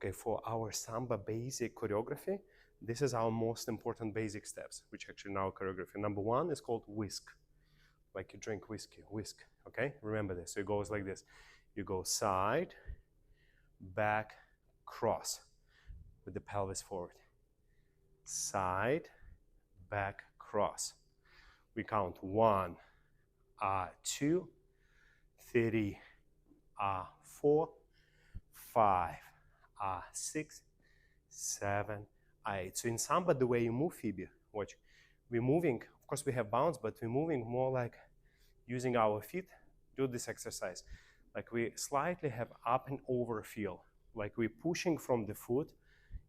Okay, for our Samba basic choreography, this is our most important basic steps, which actually in our choreography. Number one is called whisk, like you drink whiskey, whisk, okay? Remember this, so it goes like this. You go side, back, cross, with the pelvis forward. Side, back, cross. We count 1, 2, 3, 4, 5, 6, 7, 8. So in Samba, the way you move, Phoebe, watch, we're moving, of course we have bounce, but we're moving more like using our feet. Do this exercise. Like we slightly have up and over feel, like we're pushing from the foot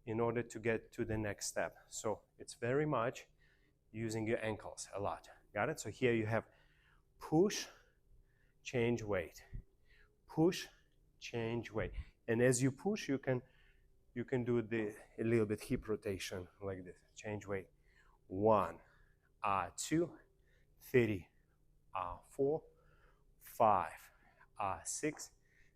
in order to get to the next step. So it's very much using your ankles a lot. Got it? So here you have push, change weight. Push, change weight. And as you push, you can do a little bit hip rotation like this. Change weight. 1, 2, 3, 4, 5, 6,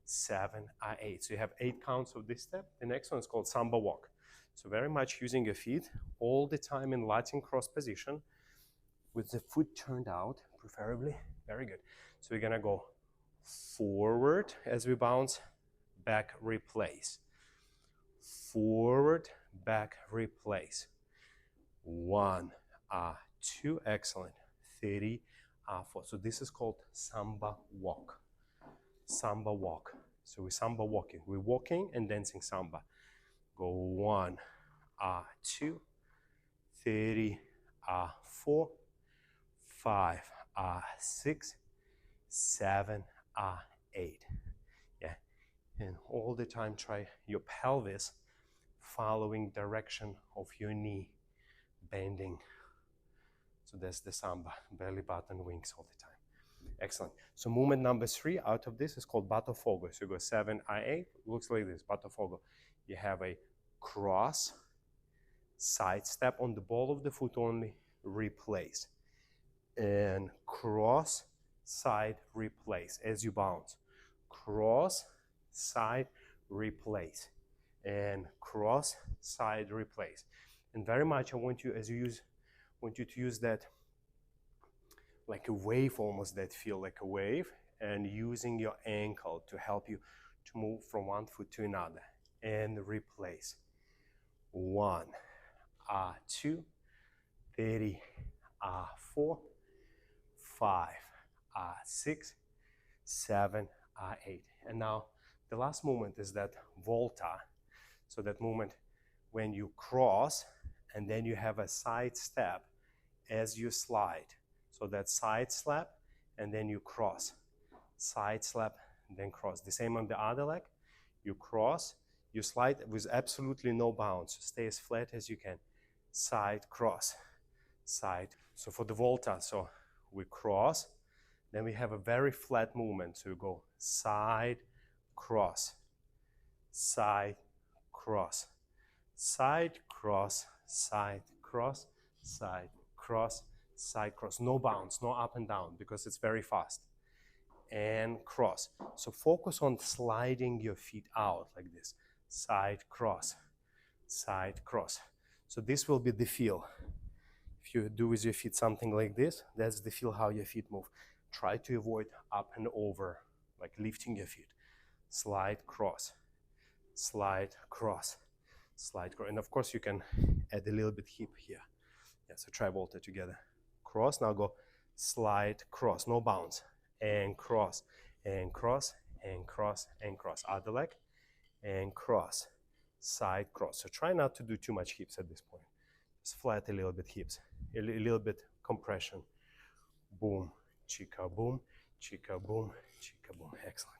7, 8. So you have 8 counts of this step. The next one is called Samba walk. So very much using your feet all the time in Latin cross position with the foot turned out, preferably. Very good. So we're gonna go forward as we bounce, back, replace. Forward, back, replace. 1, 2, excellent. 3, 4. So this is called Samba walk. Samba walk. So we're Samba walking. We're walking and dancing Samba. Go 1, 2, 3, 4, 5, 6, 7, 8. Yeah, and all the time try your pelvis following direction of your knee, bending. So that's the Samba, belly button, wings all the time. Excellent. So movement number 3 out of this is called Botafogo. So you go 7, 8, looks like this, Botafogo. You have a cross, side step on the ball of the foot only, replace. And cross, side, replace as you bounce. Cross, side, replace. And cross, side, replace. And very much I want you, as you use, want you to use that like a wave, almost that feel like a wave, and using your ankle to help you to move from one foot to another. And replace. 1, 2, 3, 4, 5, 6, 7, 8. And now the last movement is that volta. So that movement when you cross and then you have a side step as you slide. So that side slap and then you cross. Side slap and then cross. The same on the other leg. You cross, you slide with absolutely no bounce. Stay as flat as you can. Side, cross, side. So for the volta, so we cross, then we have a very flat movement. So you go side, cross, side, cross, side, cross, side, cross, side, cross, side, cross. No bounce, no up and down, because it's very fast. And cross. So focus on sliding your feet out like this. Side, cross, side, cross. So this will be the feel. If you do with your feet something like this, that's the feel how your feet move. Try to avoid up and over, like lifting your feet. Slide, cross, slide, cross, slide, cross. And of course you can add a little bit hip here. Yeah, so try volta together. Cross, now go slide, cross, no bounce. And cross, and cross, and cross, and cross. Other leg, and cross, side, cross. So try not to do too much hips at this point. Just flat a little bit hips, a little bit compression. Boom, chica, boom, chica, boom, chica, boom. Excellent.